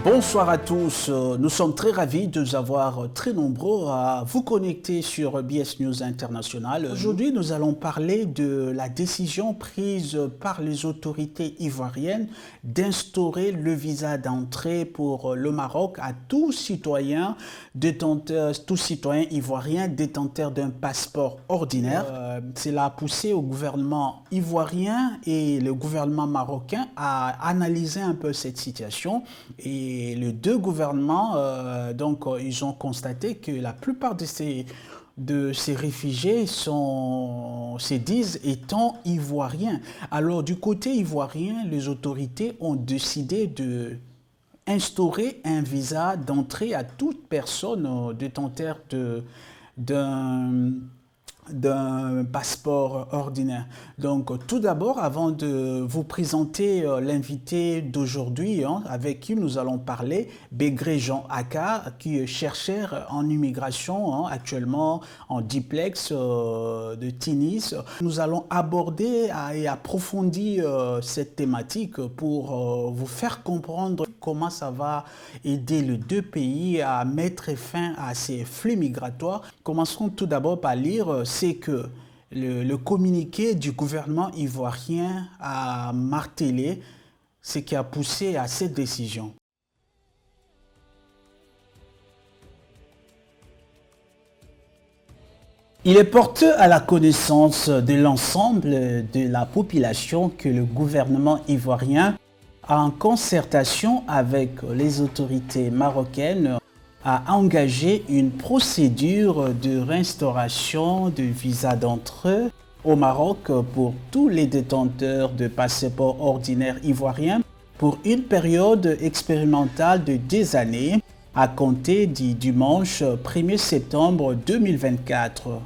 Bonsoir à tous, nous sommes très ravis de vous avoir très nombreux à vous connecter sur BS News International. Aujourd'hui, nous allons parler de la décision prise par les autorités ivoiriennes d'instaurer le visa d'entrée pour le Maroc à tout citoyen ivoirien détenteur d'un passeport ordinaire. Cela a poussé au gouvernement ivoirien et le gouvernement marocain à analyser un peu cette situation. Et les deux gouvernements, ils ont constaté que la plupart de ces réfugiés se disent étant ivoiriens. Alors du côté ivoirien, les autorités ont décidé de instaurer un visa d'entrée à toute personne détenteur d'un passeport ordinaire. Donc tout d'abord, avant de vous présenter l'invité d'aujourd'hui, avec qui nous allons parler, Begré Jean Aka, qui est chercheur en immigration, actuellement en diplex de Tunis. Nous allons aborder et approfondir cette thématique pour vous faire comprendre comment ça va aider les deux pays à mettre fin à ces flux migratoires. Commençons tout d'abord par lire c'est que le communiqué du gouvernement ivoirien a martelé ce qui a poussé à cette décision. Il est porté à la connaissance de l'ensemble de la population que le gouvernement ivoirien, en concertation avec les autorités marocaines, a engagé une procédure de restauration de visa d'entrée au Maroc pour tous les détenteurs de passeports ordinaires ivoiriens pour une période expérimentale de 2 années à compter du dimanche 1er septembre 2024.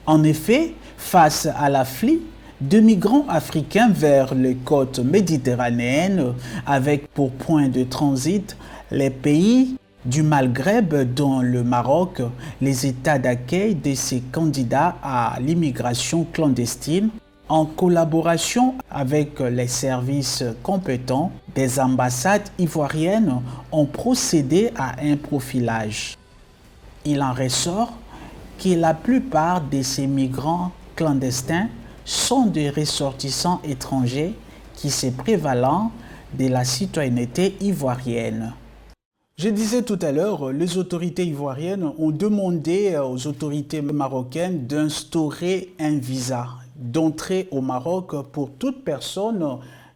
En effet, face à l'afflux de migrants africains vers les côtes méditerranéennes avec pour point de transit les pays du Maghreb dont le Maroc, les états d'accueil de ces candidats à l'immigration clandestine, en collaboration avec les services compétents des ambassades ivoiriennes, ont procédé à un profilage. Il en ressort que la plupart de ces migrants clandestins sont des ressortissants étrangers qui se prévalent de la citoyenneté ivoirienne. Je disais tout à l'heure, les autorités ivoiriennes ont demandé aux autorités marocaines d'instaurer un visa d'entrée au Maroc pour toute personne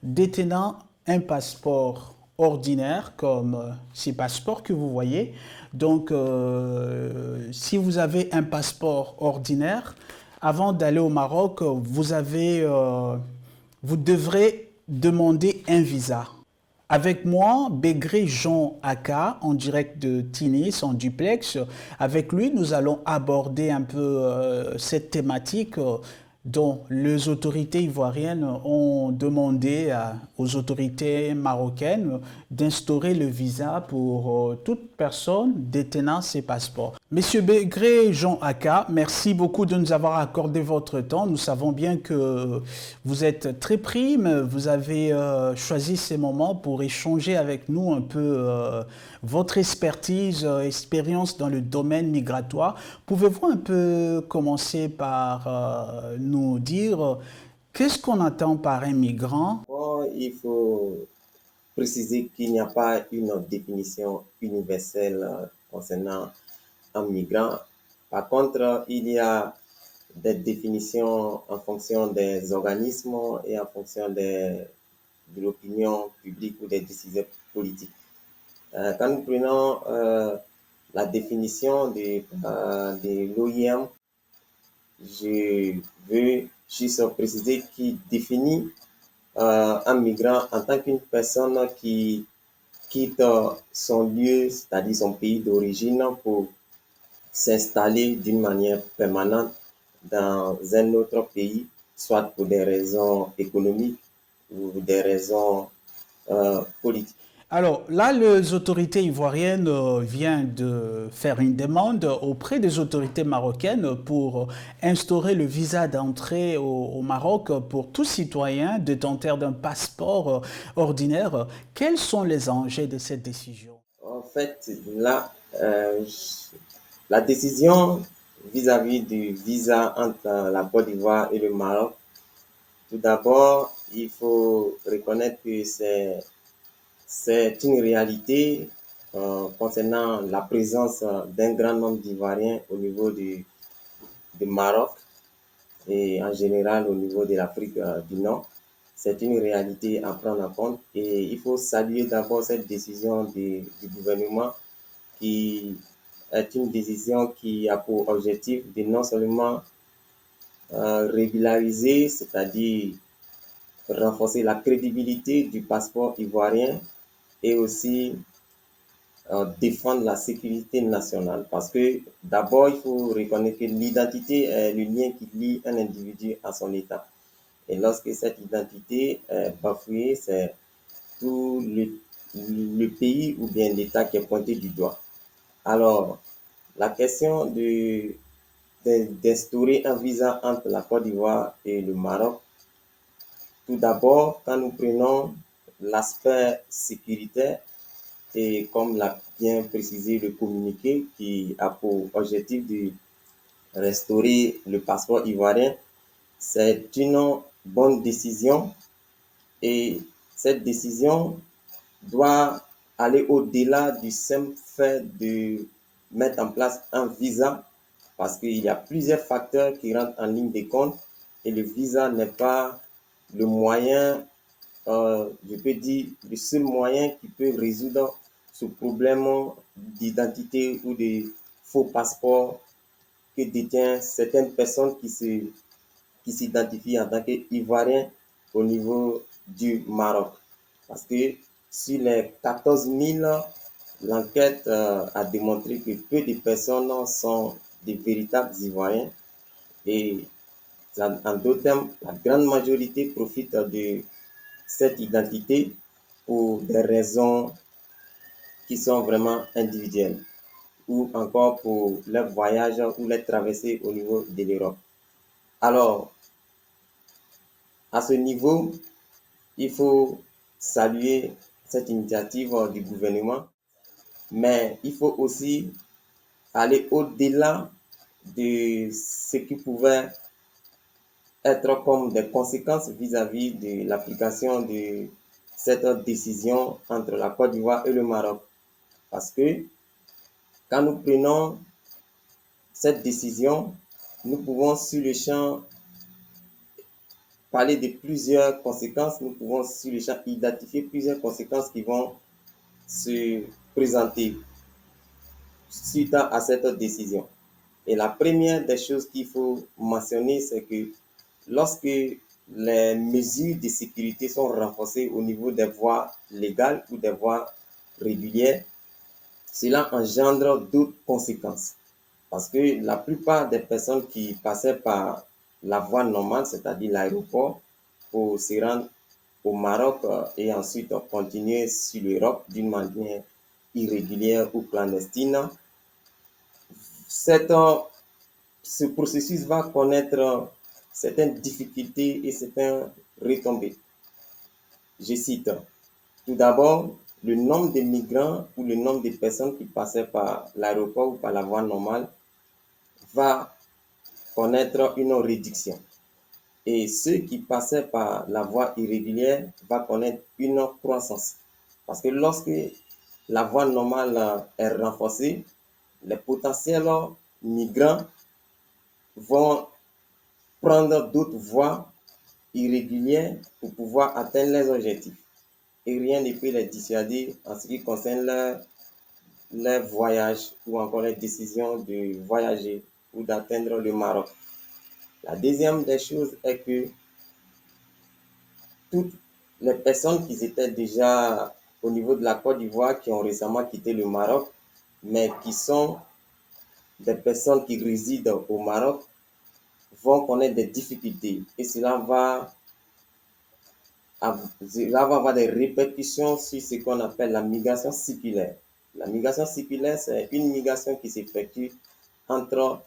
détenant un passeport ordinaire comme ces passeports que vous voyez. Donc, si vous avez un passeport ordinaire, avant d'aller au Maroc, vous devrez demander un visa. Avec moi, Begré Jean Aka, en direct de Tunis, en duplex. Avec lui, nous allons aborder un peu cette thématique dont les autorités ivoiriennes ont demandé aux autorités marocaines d'instaurer le visa pour toute personne détenant ses passeports. Monsieur Begré Jean Aka, merci beaucoup de nous avoir accordé votre temps. Nous savons bien que vous êtes très pris, mais vous avez choisi ces moments pour échanger avec nous un peu votre expertise, expérience dans le domaine migratoire. Pouvez-vous un peu commencer par nous dire qu'est-ce qu'on attend par un migrant? Il faut préciser qu'il n'y a pas une définition universelle concernant un migrant. Par contre, il y a des définitions en fonction des organismes et en fonction de l'opinion publique ou des décisions politiques. Quand nous prenons la définition de l'OIM, je veux juste préciser qu'il définit un migrant en tant qu'une personne qui quitte son lieu, c'est-à-dire son pays d'origine, pour s'installer d'une manière permanente dans un autre pays, soit pour des raisons économiques ou des raisons politiques. Alors là, les autorités ivoiriennes viennent de faire une demande auprès des autorités marocaines pour instaurer le visa d'entrée au Maroc pour tout citoyen détenteur d'un passeport ordinaire. Quels sont les enjeux de cette décision? En fait, là, la décision vis-à-vis du visa entre la Côte d'Ivoire et le Maroc, tout d'abord, il faut reconnaître que c'est une réalité concernant la présence d'un grand nombre d'Ivoiriens au niveau du Maroc et en général au niveau de l'Afrique du Nord. C'est une réalité à prendre en compte et il faut saluer d'abord cette décision du gouvernement qui est une décision qui a pour objectif de non seulement régulariser, c'est-à-dire renforcer la crédibilité du passeport ivoirien et aussi défendre la sécurité nationale. Parce que d'abord, il faut reconnaître que l'identité est le lien qui lie un individu à son État. Et lorsque cette identité est bafouée, c'est tout le pays ou bien l'État qui est pointé du doigt. Alors, la question d'instaurer un visa entre la Côte d'Ivoire et le Maroc, tout d'abord, quand nous prenons l'aspect sécuritaire, et comme l'a bien précisé le communiqué qui a pour objectif de restaurer le passeport ivoirien, c'est une bonne décision et cette décision doit aller au-delà du simple fait de mettre en place un visa parce qu'il y a plusieurs facteurs qui rentrent en ligne de compte et le visa n'est pas le moyen, je peux dire, le seul moyen qui peut résoudre ce problème d'identité ou de faux passeport que détient certaines personnes qui s'identifient en tant qu'Ivoiriens au niveau du Maroc. Parce que sur les 14 000, l'enquête a démontré que peu de personnes sont des véritables Ivoiriens et en d'autres termes, la grande majorité profite de cette identité pour des raisons qui sont vraiment individuelles ou encore pour leur voyage ou leur traversée au niveau de l'Europe. Alors, à ce niveau, il faut saluer cette initiative du gouvernement, mais il faut aussi aller au-delà de ce qui pouvait être comme des conséquences vis-à-vis de l'application de cette décision entre la Côte d'Ivoire et le Maroc. Parce que quand nous prenons cette décision, nous pouvons sur le champ parler de plusieurs conséquences, nous pouvons sur le champ identifier plusieurs conséquences qui vont se présenter suite à cette décision. Et la première des choses qu'il faut mentionner, c'est que lorsque les mesures de sécurité sont renforcées au niveau des voies légales ou des voies régulières, cela engendre d'autres conséquences. Parce que la plupart des personnes qui passaient par la voie normale, c'est-à-dire l'aéroport, pour se rendre au Maroc et ensuite continuer sur l'Europe d'une manière irrégulière ou clandestine, cette, ce processus va connaître certaines difficultés et certaines retombées. Je cite, tout d'abord, le nombre de migrants ou le nombre de personnes qui passaient par l'aéroport ou par la voie normale va connaître une réduction. Et ceux qui passaient par la voie irrégulière vont connaître une croissance. Parce que lorsque la voie normale est renforcée, les potentiels migrants vont prendre d'autres voies irrégulières pour pouvoir atteindre leurs objectifs. Et rien ne peut les dissuader en ce qui concerne leur voyage ou encore les décisions de voyager ou d'atteindre le Maroc. La deuxième des choses est que toutes les personnes qui étaient déjà au niveau de la Côte d'Ivoire, qui ont récemment quitté le Maroc, mais qui sont des personnes qui résident au Maroc, vont connaître des difficultés et cela va Cela va avoir des répercussions sur ce qu'on appelle la migration circulaire. La migration circulaire, c'est une migration qui s'effectue entre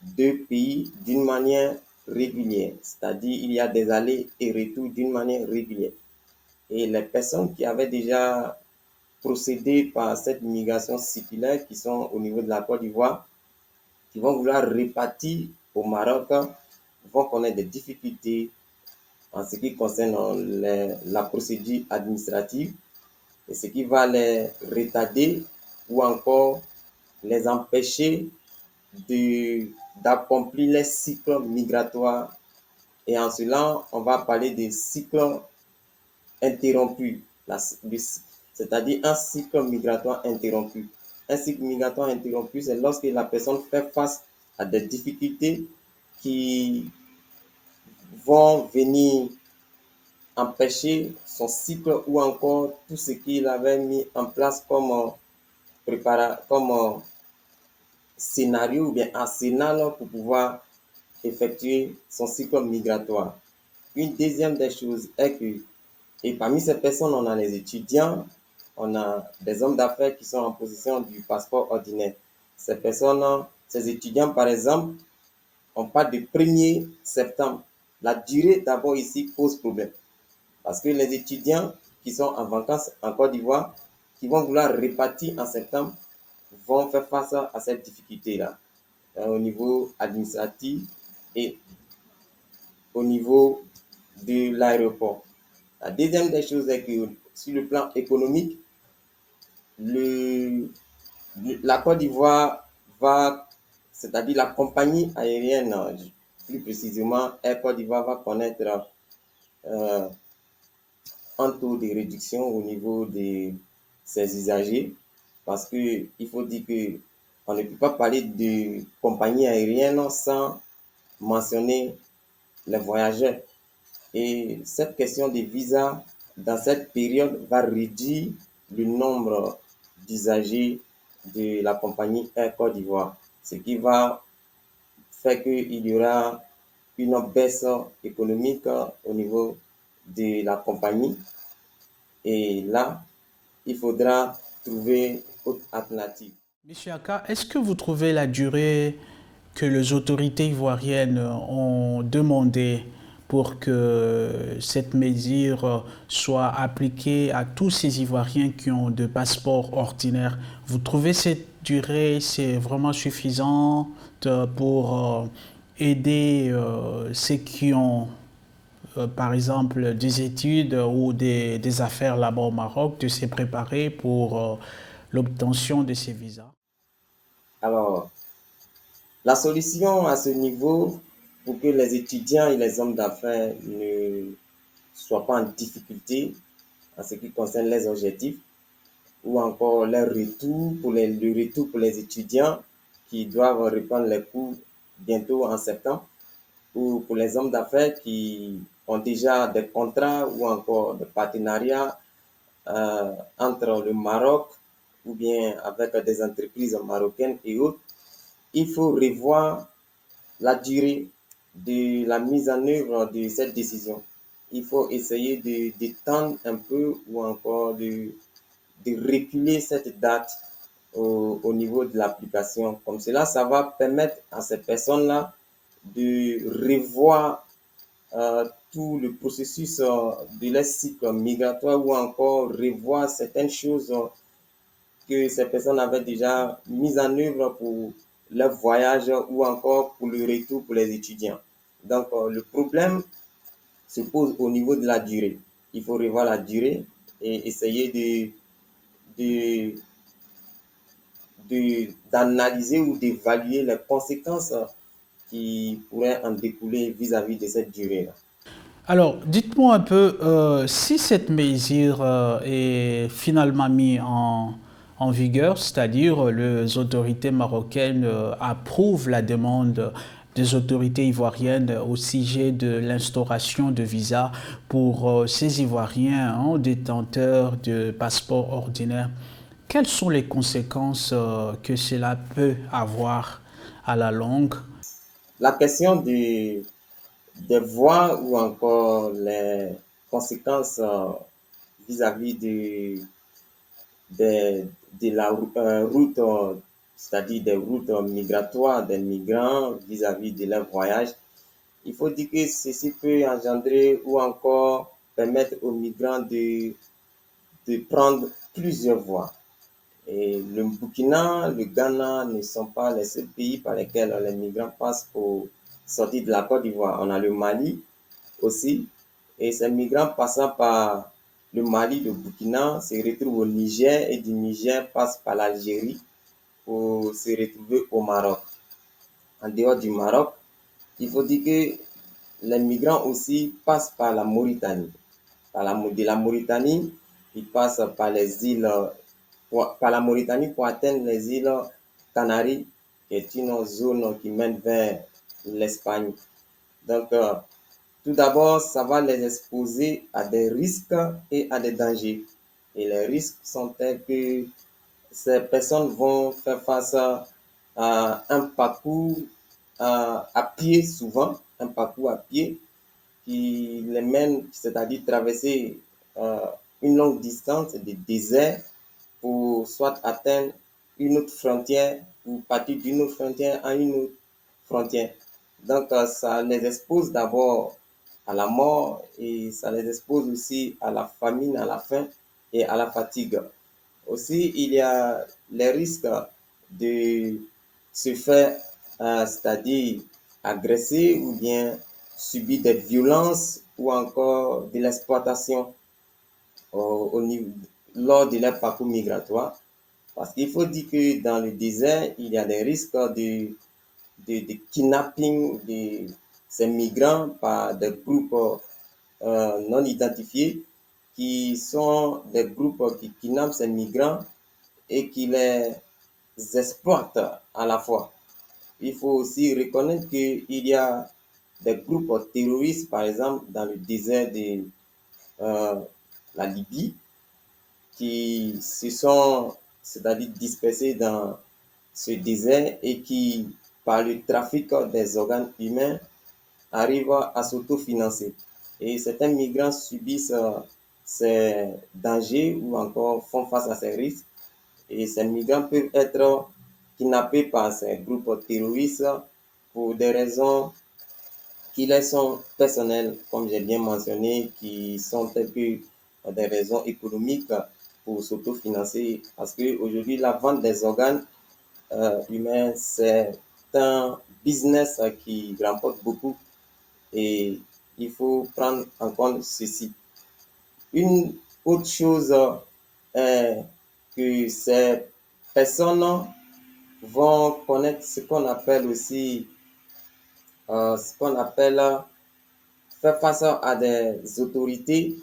deux pays d'une manière régulière, c'est-à-dire il y a des allers et retours d'une manière régulière. Et les personnes qui avaient déjà procédé par cette migration circulaire, qui sont au niveau de la Côte d'Ivoire, qui vont vouloir répartir au Maroc, vont connaître des difficultés en ce qui concerne la procédure administrative, et ce qui va les retarder ou encore les empêcher d'accomplir les cycles migratoires. Et en cela, on va parler des cycles interrompus, c'est-à-dire un cycle migratoire interrompu. Un cycle migratoire interrompu, c'est lorsque la personne fait face à des difficultés qui vont venir empêcher son cycle ou encore tout ce qu'il avait mis en place comme, comme scénario ou bien arsenal pour pouvoir effectuer son cycle migratoire. Une deuxième des choses est que, et parmi ces personnes, on a les étudiants, on a des hommes d'affaires qui sont en possession du passeport ordinaire. Ces personnes, ces étudiants, par exemple, on parle du 1er septembre. La durée d'abord ici pose problème. Parce que les étudiants qui sont en vacances en Côte d'Ivoire, qui vont vouloir repartir en septembre, vont faire face à cette difficulté-là, au niveau administratif et au niveau de l'aéroport. La deuxième des choses est que sur le plan économique, le, la Côte d'Ivoire va, c'est-à-dire la compagnie aérienne, plus précisément Air Côte d'Ivoire va connaître euh, un taux de réduction au niveau de ses usagers, parce qu'il faut dire que on ne peut pas parler de compagnie aérienne sans mentionner les voyageurs. Et cette question de visa, dans cette période, va réduire le nombre d'usagers de la compagnie Air Côte d'Ivoire, ce qui va faire qu'il y aura une baisse économique au niveau de la compagnie. Et là, il faudra trouver autre alternative. Monsieur Aka, est-ce que vous trouvez la durée que les autorités ivoiriennes ont demandé pour que cette mesure soit appliquée à tous ces Ivoiriens qui ont de passeports ordinaires, vous trouvez cette durée, c'est vraiment suffisante pour aider ceux qui ont, par exemple, des études ou des affaires là-bas au Maroc, de se préparer pour l'obtention de ces visas? Alors, la solution à ce niveau, pour que les étudiants et les hommes d'affaires ne soient pas en difficulté en ce qui concerne les objectifs, ou encore le retour pour les étudiants qui doivent reprendre les cours bientôt en septembre, ou pour les hommes d'affaires qui ont déjà des contrats ou encore des partenariats entre le Maroc ou bien avec des entreprises marocaines et autres. Il faut revoir la durée de la mise en œuvre de cette décision. Il faut essayer d'étendre un peu ou encore de reculer cette date au niveau de l'application. Comme cela, ça va permettre à ces personnes-là de revoir tout le processus de leur cycle migratoire ou encore revoir certaines choses que ces personnes avaient déjà mises en œuvre pour leur voyage ou encore pour le retour pour les étudiants. Donc, le problème se pose au niveau de la durée. Il faut revoir la durée et essayer de, d'analyser ou d'évaluer les conséquences qui pourraient en découler vis-à-vis de cette durée-là. Alors, dites-moi un peu, si cette mesure est finalement mise en vigueur, c'est-à-dire les autorités marocaines approuvent la demande des autorités ivoiriennes au sujet de l'instauration de visas pour ces Ivoiriens détenteurs de passeports ordinaires, quelles sont les conséquences que cela peut avoir à la longue? La question des voies ou encore conséquences vis-à-vis de, de la route, c'est-à-dire des routes migratoires des migrants vis-à-vis de leur voyage. Il faut dire que ceci peut engendrer ou encore permettre aux migrants de prendre plusieurs voies. Et le Burkina, le Ghana ne sont pas les seuls pays par lesquels les migrants passent pour sortir de la Côte d'Ivoire. On a le Mali aussi. Et ces migrants passant par le Mali, le Burkina, se retrouvent au Niger et du Niger passent par l'Algérie pour se retrouver au Maroc. En dehors du Maroc, il faut dire que les migrants aussi passent par la Mauritanie. De la Mauritanie, ils passent par les îles, par la Mauritanie pour atteindre les îles Canaries, qui est une zone qui mène vers l'Espagne. Donc, tout d'abord, ça va les exposer à des risques et à des dangers. Et les risques sont tels que ces personnes vont faire face à un parcours à pied souvent, un parcours à pied qui les mène, c'est-à-dire traverser une longue distance de désert pour soit atteindre une autre frontière ou partir d'une autre frontière à une autre frontière. Donc, ça les expose d'abord à la mort et ça les expose aussi à la famine, à la faim et à la fatigue. Aussi, il y a les risques de se faire, c'est-à-dire agresser ou bien subir des violences ou encore de l'exploitation au niveau, lors de leur parcours migratoire. Parce qu'il faut dire que dans le désert, il y a des risques de kidnapping de ces migrants par des groupes non identifiés qui sont des groupes qui kidnappent ces migrants et qui les exploitent à la fois. Il faut aussi reconnaître qu'il y a des groupes terroristes, par exemple, dans le désert de la Libye, qui se sont, c'est-à-dire dispersés dans ce désert et qui, par le trafic des organes humains, arrivent à s'autofinancer. Et certains migrants subissent ces dangers ou encore font face à ces risques. Et ces migrants peuvent être kidnappés par ces groupes terroristes pour des raisons qui les sont personnelles, comme j'ai bien mentionné, qui sont telles que des raisons économiques pour s'autofinancer. Parce qu'aujourd'hui, la vente des organes humains, c'est un business qui remporte beaucoup et il faut prendre en compte ceci. Une autre chose est que ces personnes vont connaître ce qu'on appelle aussi, ce qu'on appelle faire face à des autorités,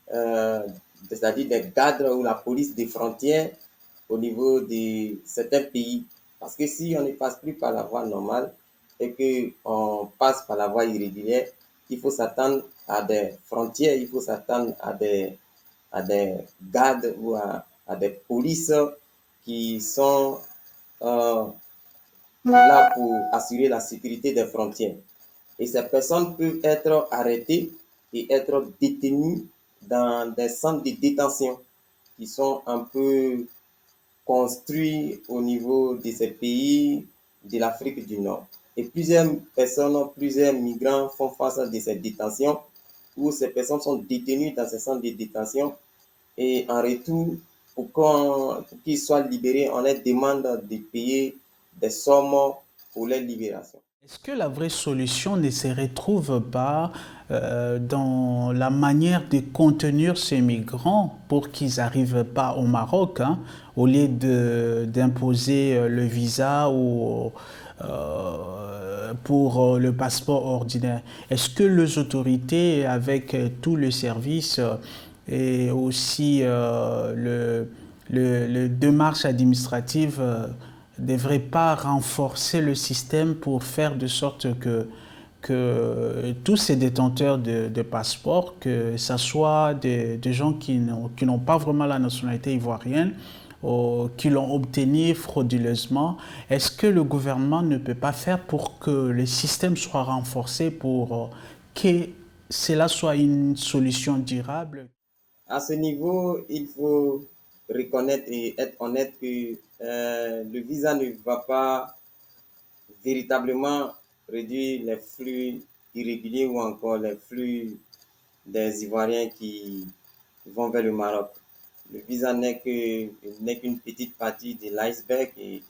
c'est-à-dire des cadres ou la police des frontières au niveau de certains pays. Parce que si on ne passe plus par la voie normale et qu'on passe par la voie irrégulière, il faut s'attendre à des frontières, il faut s'attendre à des gardes ou à des polices qui sont là pour assurer la sécurité des frontières. Et ces personnes peuvent être arrêtées et être détenues dans des centres de détention qui sont un peu construits au niveau de ces pays de l'Afrique du Nord. Et plusieurs personnes, plusieurs migrants font face à ces détentions où ces personnes sont détenues dans ces centres de détention et en retour, pour qu'ils soient libérés, on leur demande de payer des sommes pour leur libération. Est-ce que la vraie solution ne se retrouve pas dans la manière de contenir ces migrants pour qu'ils n'arrivent pas au Maroc, hein, au lieu d'imposer le visa ou pour le passeport ordinaire? Est-ce que les autorités, avec tout le service et aussi le démarche administrative, ne devrait pas renforcer le système pour faire de sorte que tous ces détenteurs de passeports, que ce soit des gens qui n'ont pas vraiment la nationalité ivoirienne, ou qui l'ont obtenu frauduleusement, est-ce que le gouvernement ne peut pas faire pour que le système soit renforcé pour que cela soit une solution durable? À ce niveau, il faut reconnaître et être honnête que le visa ne va pas véritablement réduire les flux irréguliers ou encore les flux des Ivoiriens qui vont vers le Maroc. Le visa n'est qu'une petite partie de l'iceberg et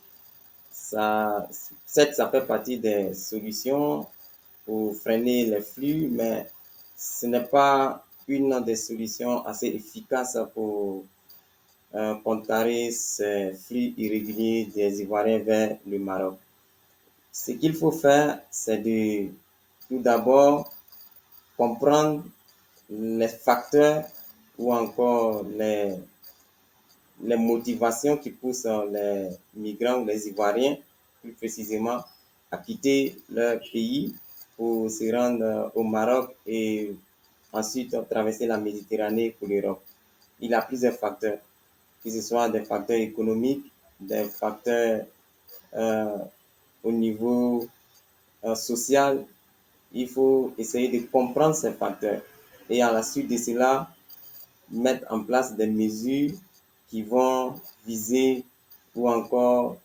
ça, certes, ça fait partie des solutions pour freiner les flux, mais ce n'est pas une des solutions assez efficaces pour contrer ces flux irréguliers des Ivoiriens vers le Maroc. Ce qu'il faut faire, c'est de tout d'abord comprendre les facteurs ou encore les motivations qui poussent les migrants ou les Ivoiriens, plus précisément, à quitter leur pays pour se rendre au Maroc et ensuite traverser la Méditerranée pour l'Europe. Il y a plusieurs facteurs, que ce soit des facteurs économiques, des facteurs euh, au niveau social. Il faut essayer de comprendre ces facteurs et à la suite de cela, mettre en place des mesures qui vont viser ou encore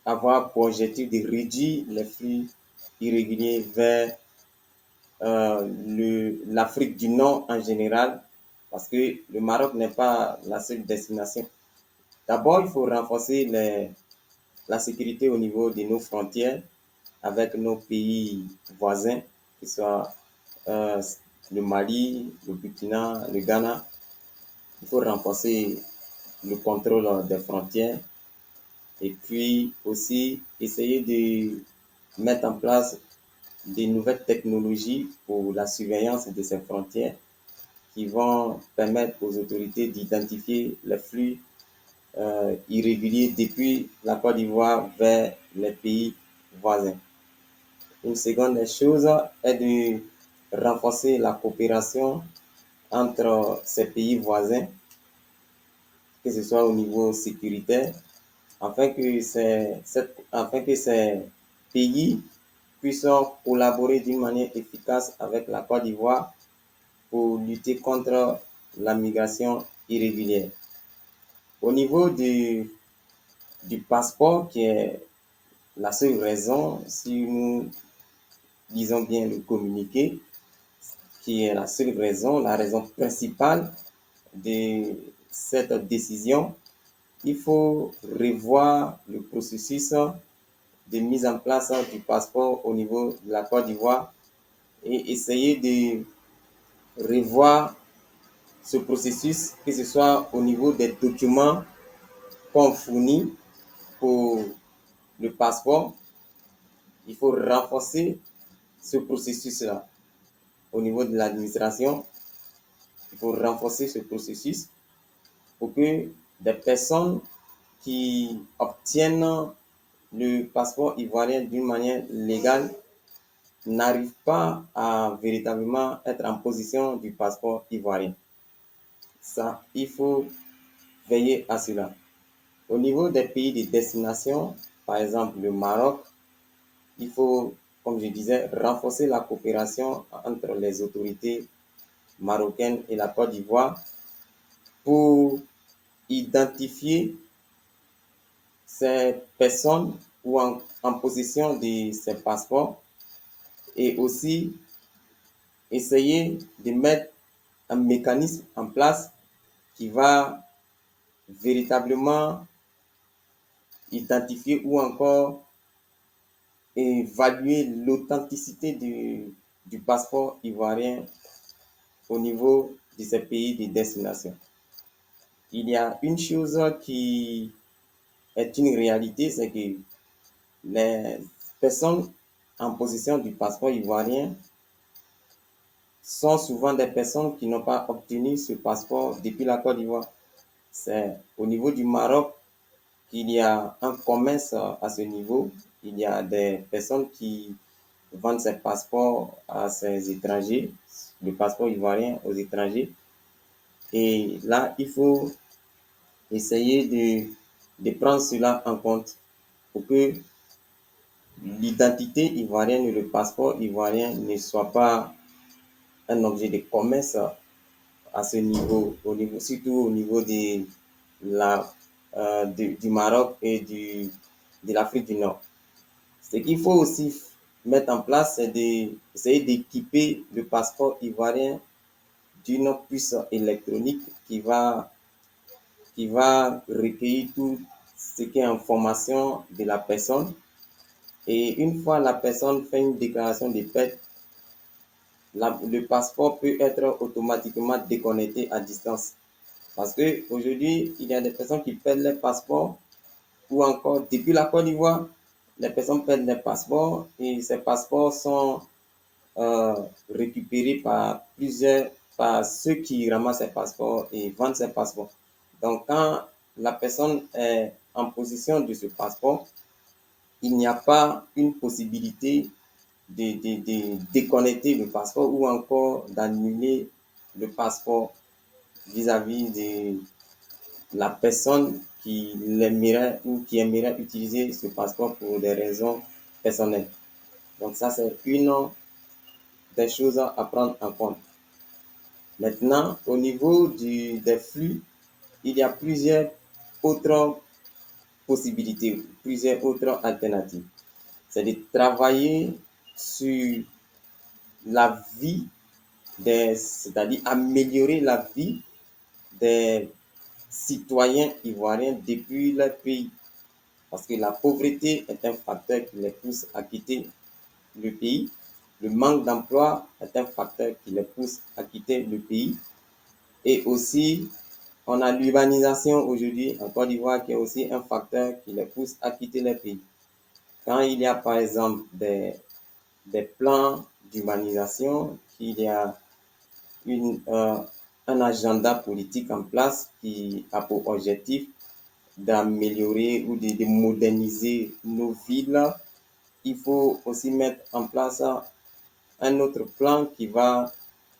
avoir pour objectif de réduire les flux irréguliers vers l'Afrique du Nord en général, parce que le Maroc n'est pas la seule destination. D'abord, il faut renforcer la sécurité au niveau de nos frontières avec nos pays voisins, que ce soit euh, le Mali, le Burkina, le Ghana. Il faut renforcer le contrôle des frontières et puis aussi essayer de mettre en place des nouvelles technologies pour la surveillance de ces frontières qui vont permettre aux autorités d'identifier les flux irréguliers depuis la Côte d'Ivoire vers les pays voisins. Une seconde chose est de renforcer la coopération entre ces pays voisins, que ce soit au niveau sécuritaire, afin que ces pays puissent collaborer d'une manière efficace avec la Côte d'Ivoire pour lutter contre la migration irrégulière. Au niveau du passeport, qui est la seule raison, si nous disons bien le communiqué, qui est la seule raison, la raison principale de cette décision, il faut revoir le processus de mise en place du passeport au niveau de la Côte d'Ivoire et essayer de revoir ce processus, que ce soit au niveau des documents qu'on fournit pour le passeport. Il faut renforcer ce processus-là au niveau de l'administration. Il faut renforcer ce processus pour que des personnes qui obtiennent le passeport ivoirien d'une manière légale n'arrivent pas à véritablement être en position du passeport ivoirien. Ça, il faut veiller à cela. Au niveau des pays de destination, par exemple le Maroc, il faut, comme je disais, renforcer la coopération entre les autorités marocaines et la Côte d'Ivoire pour identifier ces personnes ou en possession de ces passeports et aussi essayer de mettre un mécanisme en place qui va véritablement identifier ou encore évaluer l'authenticité du passeport ivoirien au niveau de ces pays de destination. Il y a une chose qui est une réalité, c'est que les personnes en possession du passeport ivoirien sont souvent des personnes qui n'ont pas obtenu ce passeport depuis la Côte d'Ivoire. C'est au niveau du Maroc qu'il y a un commerce à ce niveau. Il y a des personnes qui vendent ces passeports à ces étrangers, le passeport ivoirien aux étrangers. Et là, il faut essayer de prendre cela en compte pour que l'identité ivoirienne et le passeport ivoirien ne soient pas un objet de commerce à ce niveau, surtout au niveau la, du Maroc et de l'Afrique du Nord. Ce qu'il faut aussi mettre en place, c'est d'essayer d'équiper le passeport ivoirien d'une puce électronique qui va recueillir tout ce qui est information de la personne. Et une fois la personne fait une déclaration de perte, le passeport peut être automatiquement déconnecté à distance. Parce qu'aujourd'hui, il y a des personnes qui perdent leur passeport ou encore depuis la Côte d'Ivoire, les personnes perdent leurs passeports et ces passeports sont euh, récupérés par ceux qui ramassent ces passeports et vendent ces passeports. Donc, quand la personne est en possession de ce passeport, il n'y a pas une possibilité de déconnecter le passeport ou encore d'annuler le passeport vis-à-vis de la personne qui l'aimerait ou qui aimerait utiliser ce passeport pour des raisons personnelles. Donc ça, c'est une des choses à prendre en compte. Maintenant, au niveau des flux, il y a plusieurs autres possibilités, plusieurs autres alternatives. C'est de travailler sur la vie c'est-à-dire améliorer la vie des citoyens ivoiriens depuis leur pays. Parce que la pauvreté est un facteur qui les pousse à quitter le pays. Le manque d'emploi est un facteur qui les pousse à quitter le pays. Et aussi, on a l'urbanisation aujourd'hui en Côte d'Ivoire qui est aussi un facteur qui les pousse à quitter le pays. Quand il y a par exemple des plans d'urbanisation, qu'il y a une, euh, un agenda politique en place qui a pour objectif d'améliorer ou de moderniser nos villes, il faut aussi mettre en place un autre plan qui va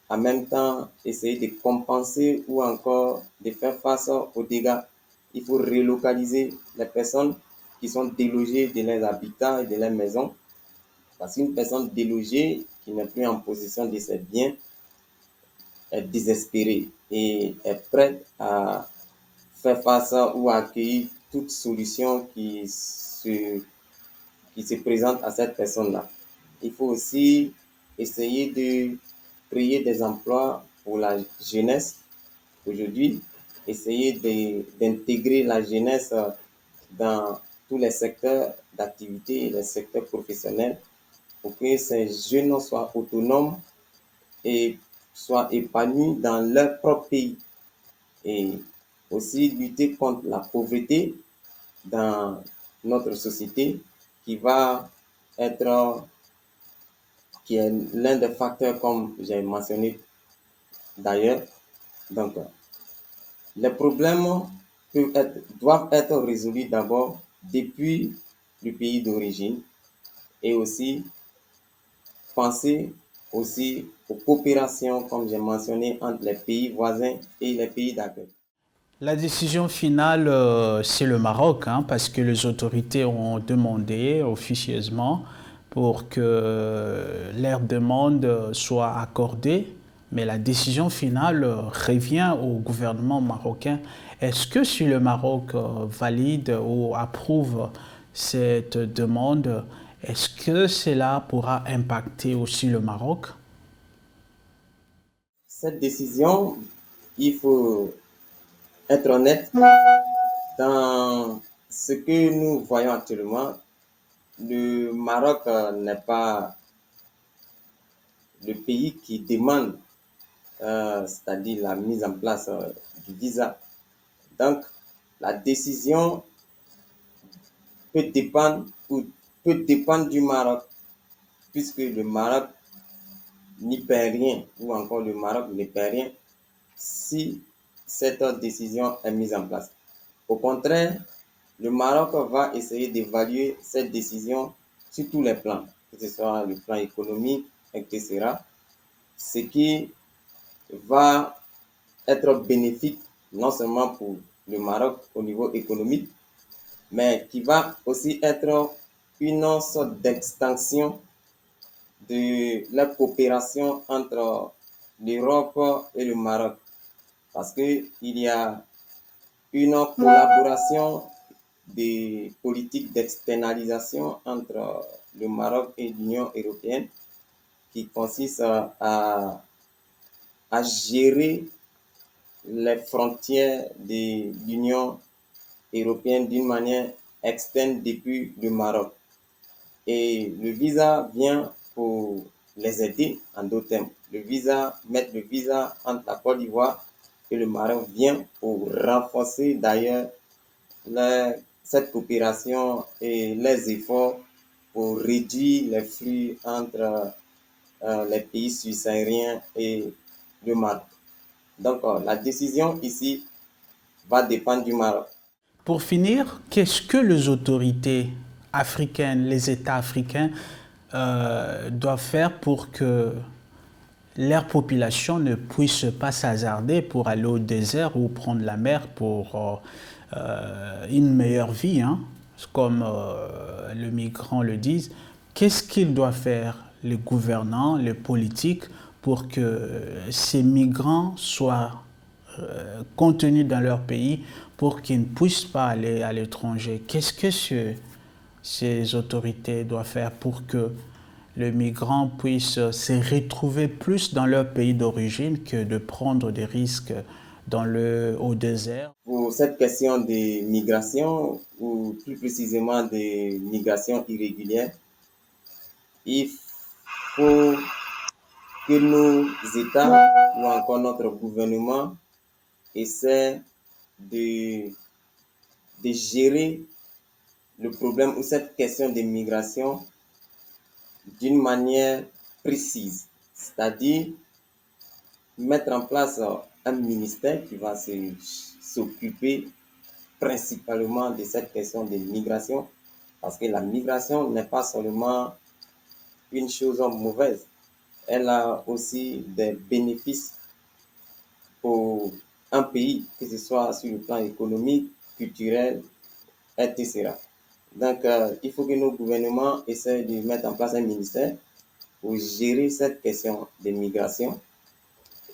en même temps essayer de compenser ou encore de faire face aux dégâts. Il faut relocaliser les personnes qui sont délogées de leurs habitats et de leurs maisons. Parce qu'une personne délogée qui n'est plus en possession de ses biens est désespérée et est prête à faire face ou à accueillir toute solution qui se présente à cette personne-là. Il faut aussi essayer de créer des emplois pour la jeunesse aujourd'hui, essayer d'intégrer la jeunesse dans tous les secteurs d'activité et les secteurs professionnels pour que ces jeunes soient autonomes et soient épanouis dans leur propre pays. Et aussi lutter contre la pauvreté dans notre société qui va être, qui est l'un des facteurs comme j'ai mentionné d'ailleurs. Donc, les problèmes doivent être résolus d'abord depuis le pays d'origine et aussi penser aussi aux coopérations, comme j'ai mentionné, entre les pays voisins et les pays d'accueil. La décision finale, c'est le Maroc, hein, parce que les autorités ont demandé officieusement pour que leur demande soit accordée, mais la décision finale revient au gouvernement marocain. Est-ce que si le Maroc valide ou approuve cette demande, est-ce que cela pourra impacter aussi le Maroc? Cette décision, il faut être honnête, dans ce que nous voyons actuellement, le Maroc n'est pas le pays qui demande, c'est-à-dire la mise en place du visa. Donc, la décision peut dépendre ou peut dépendre du Maroc, puisque le Maroc n'y perd rien, ou encore le Maroc ne perd rien si cette décision est mise en place. Au contraire, le Maroc va essayer d'évaluer cette décision sur tous les plans, que ce soit le plan économique, etc. Ce qui va être bénéfique non seulement pour le Maroc au niveau économique, mais qui va aussi être une sorte d'extension de la coopération entre l'Europe et le Maroc, parce qu'il y a une collaboration des politiques d'externalisation entre le Maroc et l'Union européenne qui consiste à gérer les frontières de l'Union européenne d'une manière externe depuis le Maroc. Et le visa vient pour les aider, en d'autres termes. Mettre le visa entre la Côte d'Ivoire et le Maroc vient pour renforcer d'ailleurs cette coopération et les efforts pour réduire les flux entre les pays subsahariens et le Maroc. Donc, la décision ici va dépendre du Maroc. Pour finir, qu'est-ce que les autorités africaines, les États africains doivent faire pour que leur population ne puisse pas s'hasarder pour aller au désert ou prendre la mer pour une meilleure vie, hein, comme les migrants le disent? Qu'est-ce qu'ils doivent faire, les gouvernants, les politiques, pour que ces migrants soient contenus dans leur pays, pour qu'ils ne puissent pas aller à l'étranger? Qu'est-ce que ces autorités doivent faire pour que les migrants puissent se retrouver plus dans leur pays d'origine que de prendre des risques au désert? Pour cette question des migrations, ou plus précisément des migrations irrégulières, il faut que nos États ou encore notre gouvernement essaient de gérer le problème ou cette question des migrations d'une manière précise, c'est-à-dire mettre en place un ministère qui va s'occuper principalement de cette question de migration, parce que la migration n'est pas seulement une chose mauvaise, elle a aussi des bénéfices pour un pays, que ce soit sur le plan économique, culturel, etc. Donc, il faut que nos gouvernements essaient de mettre en place un ministère pour gérer cette question de migration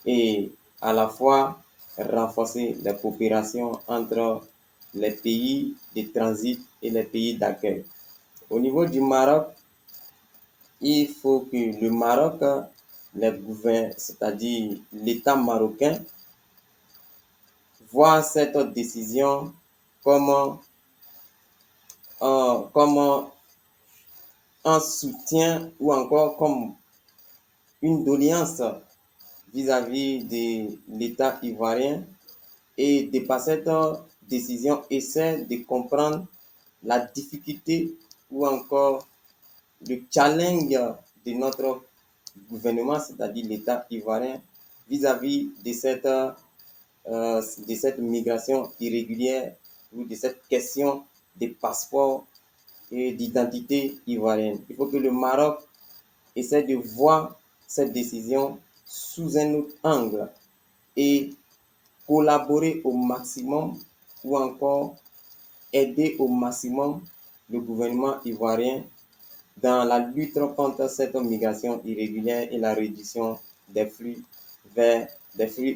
et à la fois renforcer la coopération entre les pays de transit et les pays d'accueil. Au niveau du Maroc, il faut que le Maroc, c'est-à-dire l'État marocain, voit cette décision comme un soutien ou encore comme une doléance vis-à-vis de l'État ivoirien et de par cette décision essaie de comprendre la difficulté ou encore le challenge de notre gouvernement, c'est-à-dire l'État ivoirien, vis-à-vis de cette migration irrégulière ou de cette question des passeports et d'identité ivoirienne. Il faut que le Maroc essaie de voir cette décision sous un autre angle et collaborer au maximum ou encore aider au maximum le gouvernement ivoirien dans la lutte contre cette migration irrégulière et la réduction des flux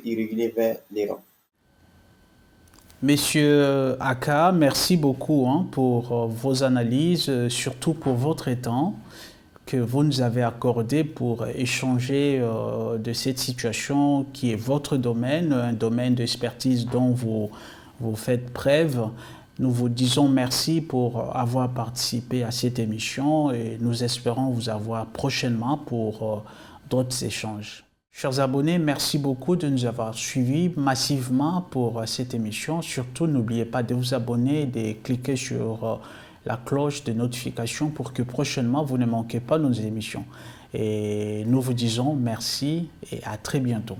irréguliers vers l'Europe. Monsieur Aka, merci beaucoup pour vos analyses, surtout pour votre temps que vous nous avez accordé pour échanger de cette situation qui est votre domaine, un domaine d'expertise dont vous faites preuve. Nous vous disons merci pour avoir participé à cette émission et nous espérons vous avoir prochainement pour d'autres échanges. Chers abonnés, merci beaucoup de nous avoir suivis massivement pour cette émission. Surtout, n'oubliez pas de vous abonner et de cliquer sur la cloche de notification pour que prochainement, vous ne manquez pas nos émissions. Et nous vous disons merci et à très bientôt.